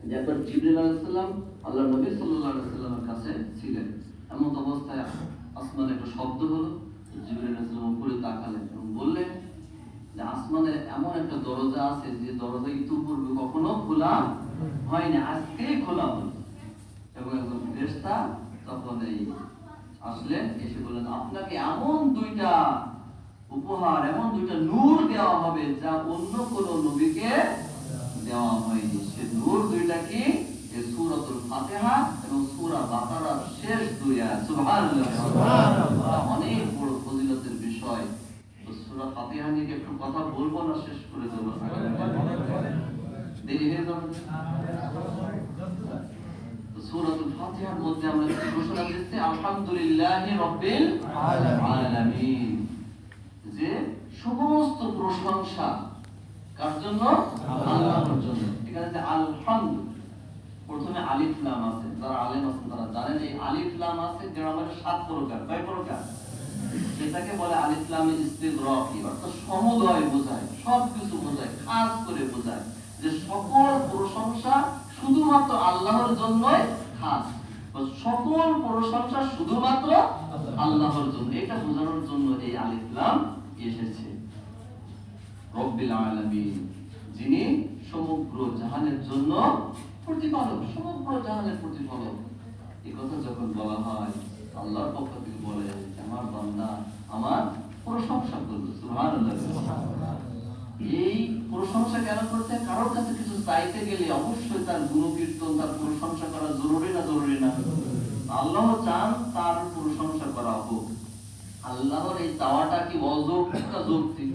যে একবার জিবরিল আলাইহিস সালাম আল্লাহর নবী সাল্লাল্লাহু আলাইহি ওয়াসাল্লামের কাছে ছিলেন। এমন অবস্থায় আসমানে একটা শব্দ হলো। জিবরিল আলাইহিস সালাম উপরে তাকালেন এবং বললেন যে আসমানে এমন একটা দরজা আছে যে দরজা ইতিপূর্বে কখনো খোলা হয়নি, আজকেই খোলা হলো। এবং একজন ফেরেশতা তখন এই আসলেন, এসে বললেন আপনাকে এমন দুইটা উপহার, এমন দুইটা নূর দেওয়া হবে যা অন্য কোন নবীকে দেওয়া হয়নি। সে নূর দুইটা কি? এই সূরাতুল ফাতিহা এবং সূরা বাকারার শেষ দুই আয়াত। সুবহানাল্লাহ, সুবহানাল্লাহ। অনেক বড় ফজিলতের বিষয়। তো সূরা ফাতিহা নিয়ে একটু কথা বলবো না, শেষ করে দেব, দেরি হয়ে যাবে। সূরাতুল ফাতিহার মধ্যে আমরা কি ঘোষণা দিচ্ছি? আলহামদুলিল্লাহি রাব্বিল আলামিন, যে সমস্ত প্রশংসা কার জন্য? আল্লাহর জন্য। এখানে যে আলহামদু, প্রথমে আলিফ লাম আছে, যারা আলেম আছেন তারা জানেন এই আলিফ লাম আছে গ্রামারে 7 প্রকার। কয় প্রকার? এটাকে বলে আলিফ লামে ইস্তিগরাকি, অর্থাৎ সমুদয় বোঝায়, সবকিছু বোঝায়, খাস করে বোঝায় যে সকল প্রশংসা শুধুমাত্র আল্লাহর জন্যই খাস, সকল প্রশংসা শুধুমাত্র আল্লাহর জন্য। এটা বোঝানোর জন্য এই আলিফ লাম এসেছে। রব্বিল আলামিন, যিনি সমগ্র জাহানের জন্য প্রতিপালক, সমগ্র জাহানের প্রতিপালক। এই কথা যখন বলা হয় আল্লাহর পক্ষ থেকে বলে আমার বান্দা আমার প্রশংসা করবে। সুবহানাল্লাহ। এই প্রশংসা কেন করতে? কারোর কাছে কিছু চাইতে গেলে অবশ্যই তার গুণকীর্তন, তার প্রশংসা করা জরুরি না? জরুরি না? আল্লাহ চান তার প্রশংসা করা হোক। আল্লাহর এই চাওয়াটা কি অযৌক্তিক না যৌক্তিক?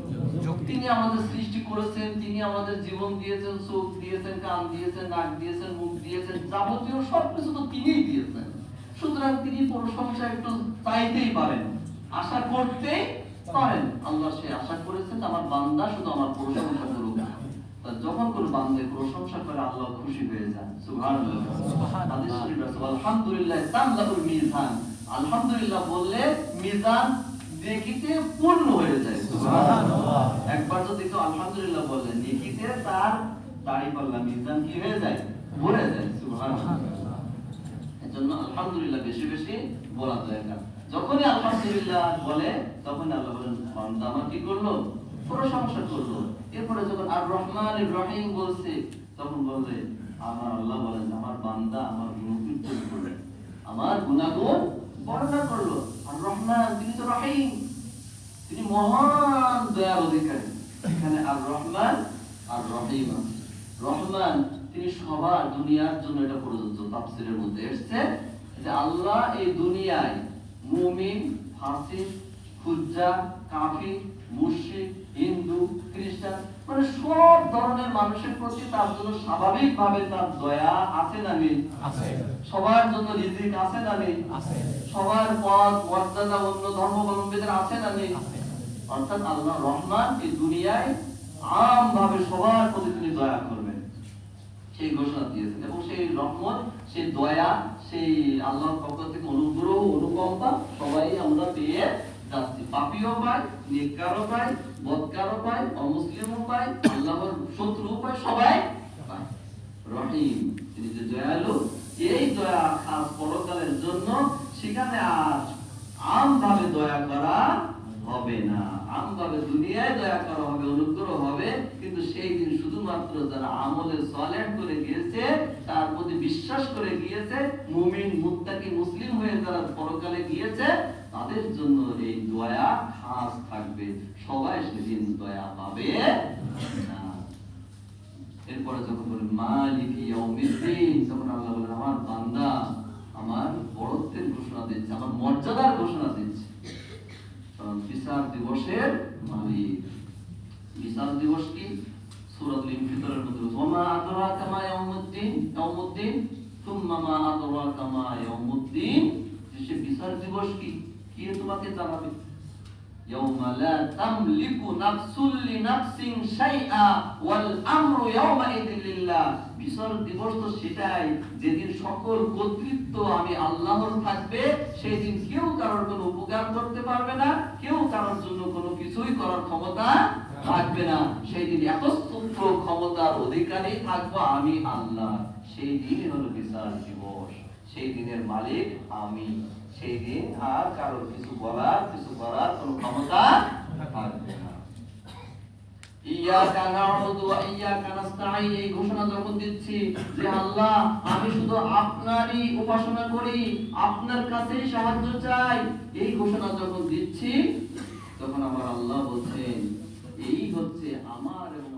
তিনি আমাদের সৃষ্টি করেছেন, তিনি আমাদের জীবন দিয়েছেন, চোখ দিয়েছেন, কান দিয়েছেন, নাক দিয়েছেন, মুখ দিয়েছেন, যাবতীয় সবকিছু তো তিনিই দিয়েছেন। সুতরাং তিনি প্রশংসা একটু চাইতেই পারেন, আশা করতেই পারেন। আল্লাহ সে আশা করেছেন আমার বান্দা শুধু আমার প্রশংসা করুক। যখন কোন বান্দা প্রশংসা করে আল্লাহ খুশি হয়ে যান। সুবহানাল্লাহ। হাদিস শরীফ আছে আলহামদুলিল্লাহ তামলাউল মিজান, আলহামদুলিল্লাহ বললে মিজান নেকিতে পূর্ণ হয়ে যায়। সুবহানাল্লাহ। একবার যদি কেউ আলহামদুলিল্লাহ বলে নেকিতে তার দাঁড়িপাল্লা মিজান কি হয়ে যায়? ভরে যায়। সুবহানাল্লাহ। এজন্য আলহামদুলিল্লাহ বেশি বেশি বলা দরকার। যখনই আলহামদুলিল্লাহ বলে তখন আল্লাহ বলেন বান্দা আমার কি করলো? প্রশংসা করলো। এরপরে যখন আর রহমানির রহিম বলছে তখন বলবে আমার আল্লাহ বলেন আমার বান্দা আমার গুণকীর্তন করবে, আমার গুনাহগুণ বর্ণনা করলো। আর রহমান তিনি তো রহিম, তিনি মহান দয়ার অধিকারী। এখানে আর রহমান আর রহিম আছে। রহমান তিনি সবার দুনিয়ার জন্য, এটা প্রযোজ্য। তাফসীরের মধ্যে এসেছে যে আল্লাহ এই দুনিয়ায় মুমিন, ফাসিক, ফুজ্জার, কাফির, মুশরিক, হিন্দু, খ্রিস্টান মানে সব ধরনের মানুষের প্রতি তার জন্য স্বাভাবিকভাবে তার দয়া আছে না নেই? আছে। সবার জন্য রিজিক আছে না নেই? আছে। সবার পদ মর্যাদা অন্য ধর্মাবলম্বীদের আছে না নেই? আছে। অর্থাৎ আল্লাহ রহমান এই দুনিয়ায় আমভাবে সবার প্রতি তিনি দয়া করবেন সেই ঘোষণা দিয়েছেন। এবং সেই রহমত, সেই দয়া, সেই আল্লাহর পক্ষ থেকে অনুগ্রহ, অনুকম্পা সবাই আমরা পেয়ে যাচ্ছি। পাপীও পাই, নেককারও পাই, বদকারও পাই, অমুসলিমও পাই, আল্লাহর শত্রুও পাই, সবাই পাই। রহিম তিনি যে দয়ালু, এই দয়া খাস পরকালের জন্য। সেখানে আর আমভাবে দয়া করা হবে না, আমভাবে দুনিয়ায় দয়া করা হবে, অনুগ্রহ হবে। কিন্তু সেই দিন শুধুমাত্র যারা আমলে সালেহ করে গিয়েছে, তার প্রতি বিশ্বাস করে গিয়েছে, মুমিন, মুত্তাকি, মুসলিম হয়ে যারা পরকালে গিয়েছে, তাদের জন্য এই দয়া খাস থাকবে। সবাই সেদিন দয়া পাবে না। এরপরে যখন বলেন মালিকি ইয়াউমিদ্দিন, তখন আল্লাহ বলেন আমার বান্দা আমার বড়ত্বের ঘোষণা দিচ্ছে, আমার মর্যাদার ঘোষণা দিচ্ছে। বিচার দিবসের মালিক। বিচার দিবস কি? সূরাতুল ইনফিতারের মধ্যে ওয়ামা আদরাকা মা ইয়াউমুদ্দিন, ইয়াউমুদ্দিন সুম্মা মা আদরাকা মা ইয়াউমুদ্দিন। যে বিচার দিবস কি? কি তোমাকে জানাবে? ইয়াউমা লা তামলিকু নাফসুল লিনাফসিন শাইআ ওয়াল আমরু ইয়াউমা ইযিন লিল্লাহ। বিচার দিবস তো সেটাই যেদিন সকল কর্তৃত্ব আমি আল্লাহর থাকবে। সেই দিন কেউ কারোর কোনো উপকার করতে পারবে না, কেউ কারোর জন্য কোনো কিছুই করার ক্ষমতা থাকবে না। সেই দিন একচ্ছত্র ক্ষমতার অধিকারী থাকবো আমি আল্লাহ। সেই দিন হলো বিচার দিবস। সেই দিনের মালিক আমি। সেই দিন আর কারোর কিছু বলার কিছু করার কোনো ক্ষমতা থাকবে না। ইয়াকা না'বুদু ওয়া ইয়াকা নাস্তাঈন, এই ঘোষণা যখন দিচ্ছি যে আল্লাহ আমি শুধু আপনারই উপাসনা করি, আপনার কাছেই সাহায্য চাই, এই ঘোষণা যখন দিচ্ছি তখন আমার আল্লাহ বলছেন এই হচ্ছে আমার এবং